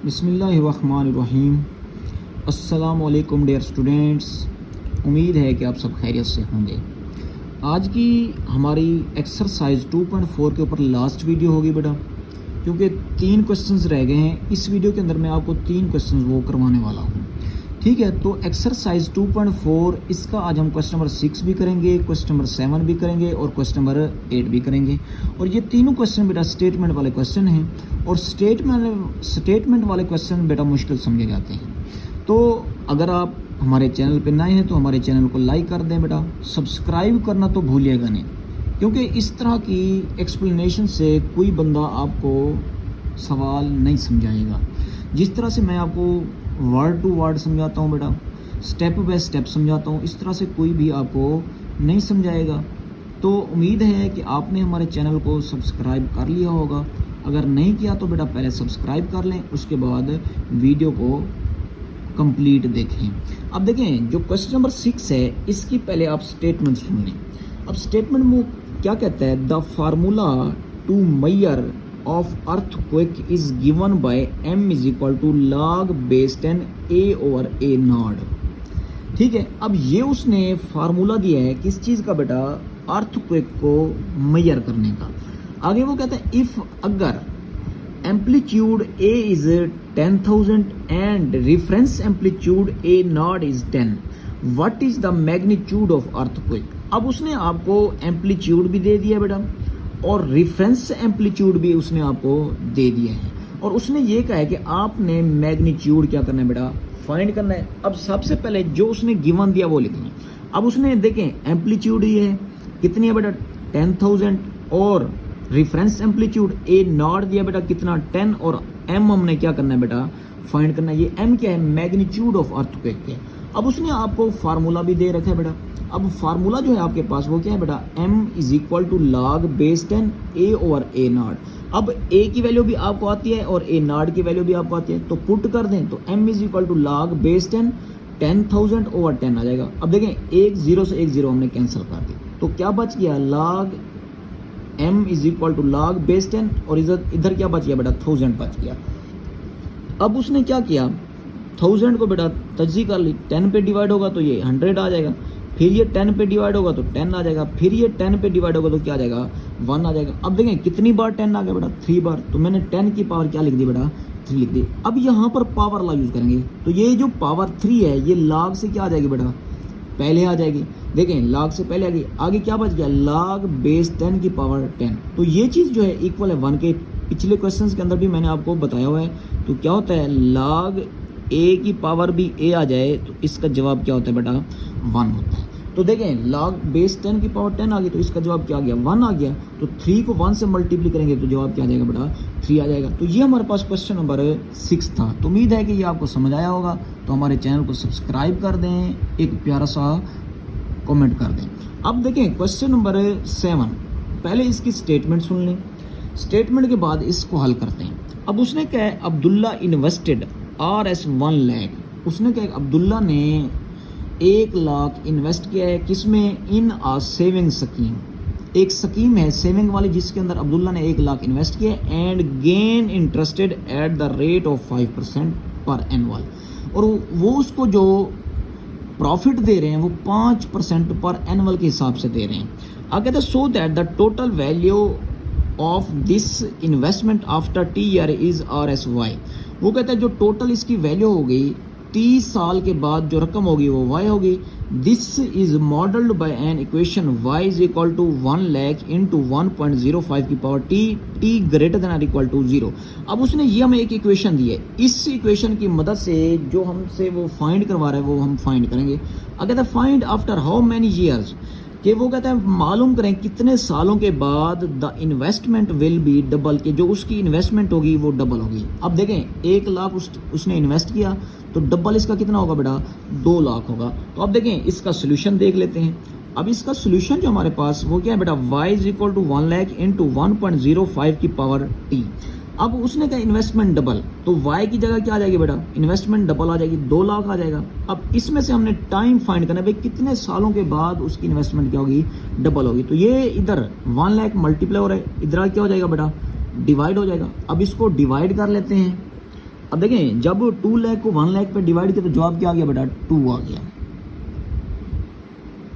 बिस्मिल्लाहिर्रहमानिर्रहीम। अस्सलामु अलैकुम डियर स्टूडेंट्स, उम्मीद है कि आप सब खैरियत से होंगे। आज की हमारी एक्सरसाइज 2.4 के ऊपर लास्ट वीडियो होगी बेटा, क्योंकि 3 क्वेश्चंस रह गए हैं। इस वीडियो के अंदर मैं आपको 3 क्वेश्चंस वो करवाने वाला हूँ, ठीक है। तो एक्सरसाइज 2.4 इसका आज हम क्वेश्चन नंबर 6 भी करेंगे, क्वेश्चन नंबर 7 भी करेंगे और क्वेश्चन नंबर 8 भी करेंगे। और ये तीनों क्वेश्चन बेटा स्टेटमेंट वाले क्वेश्चन हैं, और स्टेटमेंट वाले क्वेश्चन बेटा मुश्किल समझे जाते हैं। तो अगर आप हमारे चैनल पर नए हैं तो हमारे चैनल को लाइक कर दें बेटा, सब्सक्राइब करना तो भूलिएगा नहीं, क्योंकि इस तरह की एक्सप्लेनेशन से कोई बंदा आपको सवाल नहीं समझाएगा। जिस तरह से मैं आपको वर्ड टू वर्ड समझाता हूँ बेटा, स्टेप बाय स्टेप समझाता हूँ, इस तरह से कोई भी आपको नहीं समझाएगा। तो उम्मीद है कि आपने हमारे चैनल को सब्सक्राइब कर लिया होगा। अगर नहीं किया तो बेटा पहले सब्सक्राइब कर लें, उसके बाद वीडियो को कंप्लीट देखें। अब देखें, जो क्वेश्चन नंबर 6 है इसकी पहले आप स्टेटमेंट सुन लें। अब स्टेटमेंट में क्या कहता है, the formula to measure of earthquake is given by m is equal to log base 10 a over a Nord, ठीक है। अब ये उसने फार्मूला दिया है किस चीज़ का बेटा, अर्थक्वेक को मेजर करने का। आगे वो कहता है इफ अगर amplitude a is 10,000 and reference amplitude a not is 10, what is the magnitude of earthquake. अब उसने आपको एम्पलीट्यूड भी दे दिया बेटा और रेफरेंस एम्पलीट्यूड भी उसने आपको दे दिया है, और उसने ये कहा है कि आपने मैग्नीट्यूड क्या करना है बेटा, फाइंड करना है। अब सबसे पहले जो उसने गिवन दिया वो लिखना है। अब उसने देखें एम्पलीट्यूड ये है कितनी है बेटा 10,000, और रेफरेंस एम्पलीट्यूड ए नॉट दिया बेटा कितना 10, और एम हमने क्या करना है बेटा, फाइंड करना है। ये एम क्या है, मैग्नीट्यूड ऑफ अर्थक्वेक है। अब उसने आपको फार्मूला भी दे रखा है बेटा। अब फार्मूला जो है आपके पास वो क्या है बेटा, m is equal to log base 10 a over a naught. अब a की वैल्यू भी आपको आती है और a नॉट की वैल्यू भी आपको आती है, तो पुट कर दें तो m is equal to log base 10 10,000 over 10 आ जाएगा। अब देखें एक जीरो से एक जीरो हमने कैंसिल कर दी, तो क्या बच गया, log m is equal to log base 10, और इधर क्या बच गया बेटा 1000 बच गया। अब उसने क्या किया, 1000 को बेटा तज्जी कर ली, 10 पे डिवाइड होगा तो ये 100 आ जाएगा, फिर ये 10 पे डिवाइड होगा तो 10 आ जाएगा, फिर ये 10 पे डिवाइड होगा तो क्या आ जाएगा 1 आ जाएगा। अब देखें कितनी बार 10 आ गया बेटा 3 बार, तो मैंने 10 की पावर क्या लिख दी बेटा 3 लिख दी। अब यहाँ पर पावर ला यूज़ करेंगे, तो ये जो पावर 3 है ये लॉग से क्या आ जाएगी बेटा, पहले आ जाएगी। देखें लॉग से पहले आ गई, आगे क्या बच गया, लॉग बेस 10 की पावर 10। तो ये चीज़ जो है इक्वल है 1 के। पिछले क्वेश्चन के अंदर भी मैंने आपको बताया हुआ है। तो क्या होता है, लॉग ए की पावर भी ए आ जाए तो इसका जवाब क्या होता है बेटा 1 होता है। तो देखें लॉग बेस 10 की पावर 10 आ गई, तो इसका जवाब क्या आ गया 1 आ गया। तो 3 को 1 से मल्टीप्लाई करेंगे तो जवाब क्या आ जाएगा बेटा 3 आ जाएगा। तो ये हमारे पास क्वेश्चन नंबर 6 था। तो उम्मीद है कि ये आपको समझ आया होगा। तो हमारे चैनल को सब्सक्राइब कर दें, एक प्यारा सा कमेंट कर दें। अब देखें क्वेश्चन नंबर 7, पहले इसकी स्टेटमेंट सुन लें, स्टेटमेंट के बाद इसको हल करते हैं। अब उसने क्या है, अब्दुल्ला इन्वेस्टेड RS 1 लाख। उसने क्या है, अब्दुल्ला ने 1 लाख इन्वेस्ट किया है किसमें, इन आ सेविंग स्कीम। एक स्कीम है सेविंग वाली जिसके अंदर अब्दुल्ला ने 1 लाख इन्वेस्ट किया and gain interested at the rate of 5% पर एनुअल, और वो उसको जो प्रॉफिट दे रहे हैं वो 5% पर एनुअल के हिसाब से दे रहे हैं। आगे तो so that the total value of this investment after T year is RSY। वो कहता है जो टोटल इसकी वैल्यू हो गई 30 साल के बाद जो रकम होगी वो y होगी। This is modelled by an equation y is equal to 1 lakh into 1.05 की power t greater than or equal to 0। अब उसने ये हमें एक इक्वेशन दी है, इस इक्वेशन की मदद से जो हमसे वो फाइंड करवा रहा है वो हम फाइंड करेंगे। अगर find after how many years, कि वो कहता है मालूम करें कितने सालों के बाद the investment will be double, कि जो उसकी इन्वेस्टमेंट होगी वो डबल होगी। अब देखें 1 लाख उसने इन्वेस्ट किया तो डबल इसका कितना होगा बेटा 2 लाख होगा। तो अब देखें इसका सोल्यूशन देख लेते हैं। अब इसका सोल्यूशन जो हमारे पास वो क्या है बेटा, y is equal to 1 lakh into 1.05 की पावर t। अब उसने कहा इन्वेस्टमेंट डबल, तो y की जगह क्या आ जाएगी बेटा, इन्वेस्टमेंट डबल आ जाएगी, 2 लाख आ जाएगा। अब इसमें से हमने टाइम फाइंड करना है भाई कितने सालों के बाद उसकी इन्वेस्टमेंट क्या होगी, डबल होगी। तो ये इधर 1 लाख मल्टीप्लाई हो रहा है, इधर क्या हो जाएगा बेटा, डिवाइड हो जाएगा। अब इसको डिवाइड कर लेते हैं। अब देखें जब 2 लाख को 1 लाख पे डिवाइड किया तो जवाब क्या आ गया बेटा 2 आ गया,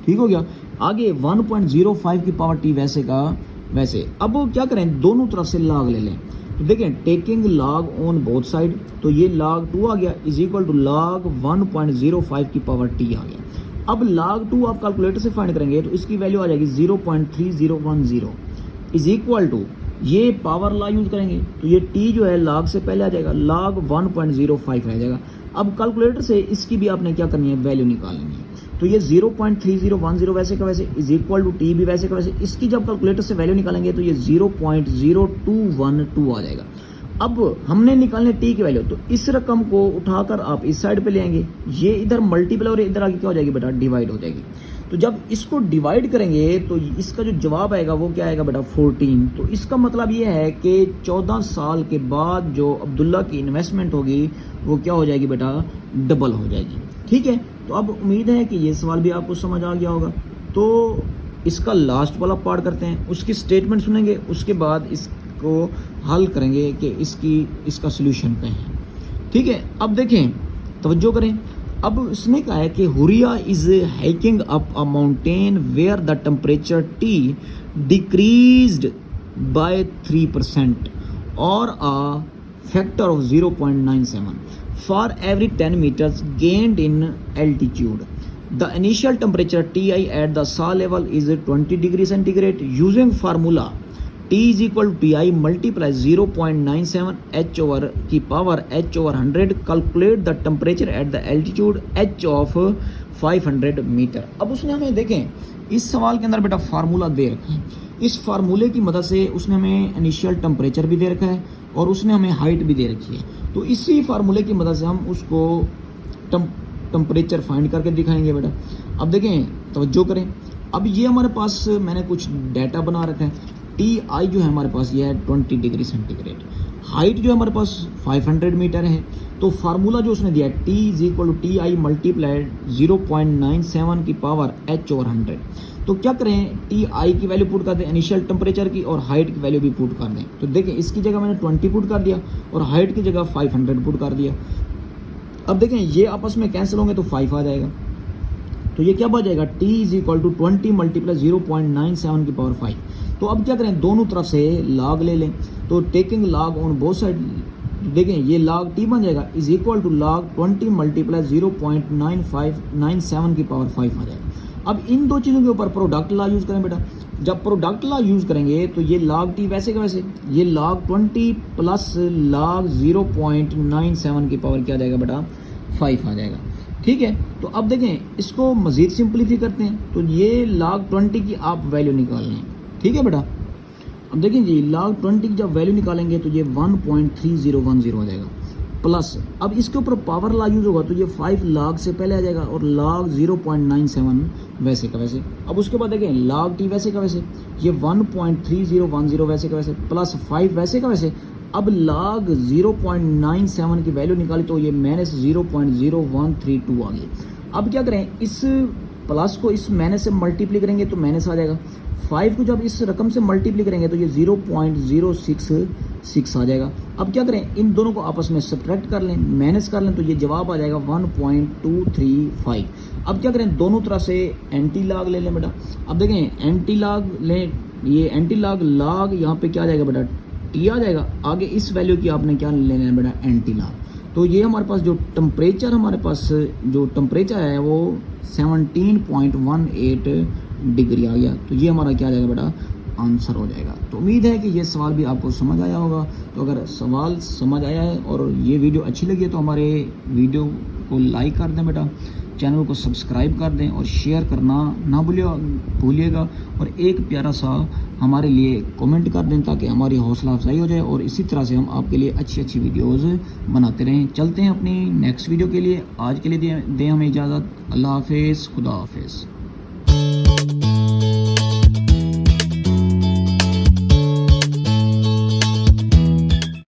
ठीक हो गया। आगे 1.05 की पावर टी वैसे का वैसे। अब क्या करें दोनों तरफ से log ले लें, तो देखें taking log on both side, तो ये log 2 आ गया इज इक्वल टू log 1.05 की पावर टी आ गया। अब log 2 आप कैलकुलेटर से फाइंड करेंगे तो इसकी वैल्यू आ जाएगी 0.3010 इज इक्वल टू, ये पावर लॉ यूज करेंगे तो ये टी जो है log से पहले आ जाएगा, log 1.05 रह जाएगा। अब कैलकुलेटर से इसकी भी आपने क्या करनी है वैल्यू निकालनी है, तो ये 0.3010 वैसे का वैसे इज इक्वल टू टी भी वैसे का वैसे, इसकी जब कैलकुलेटर से वैल्यू निकालेंगे तो ये 0.0212 आ जाएगा। अब हमने निकालने टी की वैल्यू, तो इस रकम को उठाकर आप इस साइड पे ले आएंगे, ये इधर मल्टीपल और इधर आगे क्या हो जाएगी बेटा डिवाइड हो जाएगी। तो जब इसको डिवाइड करेंगे तो इसका जो जवाब आएगा वो क्या आएगा बेटा 14। तो इसका मतलब ये है कि 14 साल के बाद जो अब्दुल्ला की इन्वेस्टमेंट होगी वो क्या हो जाएगी बेटा डबल हो जाएगी, ठीक है। तो अब उम्मीद है कि ये सवाल भी आपको समझ आ गया होगा। तो इसका लास्ट वाला पार्ट करते हैं, उसकी स्टेटमेंट सुनेंगे, उसके बाद इसको हल करेंगे कि इसका सोल्यूशन क्या है, ठीक है। अब देखें तवज्जो करें, अब इसने कहा है कि Huriya is hiking up a mountain where the temperature T decreased by 3% और a factor of 0.97 for every 10 meters gained in altitude. The initial temperature Ti at the saw level is 20 degrees centigrade. Using formula T is equal to Ti multiply 0.97 H over की power H over 100. Calculate the temperature at the altitude H of 500 meter. अब उसने हमें देखें इस सवाल के अंदर बेटा फार्मूला दे रखा है, इस फार्मूले की मदद से उसने हमें इनिशियल टेम्परेचर भी दे रखा है और उसने हमें हाइट भी दे रखी है। तो इसी फार्मूले की मदद से हम उसको टेम्परेचर फाइंड करके दिखाएंगे बेटा। अब देखें तवज्जो करें, अब ये हमारे पास मैंने कुछ डाटा बना रखा है। टी आई जो है हमारे पास ये है 20 डिग्री सेंटीग्रेड, हाइट जो है हमारे पास 500 मीटर है। तो फार्मूला जो उसने दिया है T is equal to T I multiplied 0.97 की पावर एच ओवर 100। तो क्या करें टी आई की वैल्यू पुट कर दें इनिशियल टेम्परेचर की और हाइट की वैल्यू भी पुट कर दें। तो देखें इसकी जगह मैंने 20 पुट कर दिया और हाइट की जगह 500 पुट कर दिया। अब देखें ये आपस में कैंसिल होंगे तो 5 आ जाएगा, तो ये क्या बच जाएगा T is equal to 20 multiply 0.97 की पावर 5। तो अब क्या करें दोनों तरफ से log ले लें, तो taking log on both side देखें ये log टी बन जाएगा is equal to log 20 multiply 0.9597 की पावर 5 आ जाएगा। अब इन दो चीज़ों के ऊपर प्रोडक्ट लॉ यूज़ करें बेटा, जब प्रोडक्ट लॉ यूज़ करेंगे तो ये log टी वैसे का वैसे ये log 20 प्लस log 0.97 की पावर क्या आ जाएगा बेटा 5 आ जाएगा, ठीक है। तो अब देखें इसको मज़ीद सिंप्लीफाई करते हैं, तो ये log 20 की आप वैल्यू निकाल लें, ठीक है बेटा। अब देखें जी log 20 की जब वैल्यू निकालेंगे तो ये 1.3010 हो जाएगा प्लस, अब इसके ऊपर पावर लॉ यूज होगा तो ये 5 log से पहले आ जाएगा और log 0.97 वैसे का वैसे। अब उसके बाद देखें log टी वैसे का वैसे ये 1.3010 वैसे का वैसे प्लस 5 वैसे का वैसे। अब log 0.97 की वैल्यू निकाली तो ये माइनस 0.0132 आ गई। अब क्या करें इस प्लस को इस माइनस से मल्टीप्लाई करेंगे तो माइनस आ जाएगा, 5 को जब इस रकम से मल्टीप्लाई करेंगे तो ये 0.066 आ जाएगा। अब क्या करें इन दोनों को आपस में सब्ट्रैक्ट कर लें, माइनस कर लें तो ये जवाब आ जाएगा 1.235। अब क्या करें दोनों तरफ से एंटी लॉग ले लें बेटा। अब देखें एंटी लॉग लें, ये एंटी लॉग लॉग यहाँ पे क्या आ जाएगा बेटा टी आ जाएगा, आगे इस वैल्यू की आपने क्या लेना है बेटा एंटी लॉग। तो ये हमारे पास जो टेम्परेचर है वो 17.18 डिग्री आ गया। तो ये हमारा क्या आ जाएगा बेटा आंसर हो जाएगा। तो उम्मीद है कि ये सवाल भी आपको समझ आया होगा। तो अगर सवाल समझ आया है और ये वीडियो अच्छी लगी है तो हमारे वीडियो को लाइक कर दें बेटा, चैनल को सब्सक्राइब कर दें और शेयर करना ना भूलिएगा और एक प्यारा सा हमारे लिए कमेंट कर दें ताकि हमारी हौसला अफजाई हो जाए और इसी तरह से हम आपके लिए अच्छी अच्छी वीडियोस बनाते रहें। चलते हैं अपनी नेक्स्ट वीडियो के लिए, आज के लिए दें हमें इजाज़त। अल्लाह हाफिज़, खुदा हाफिज़।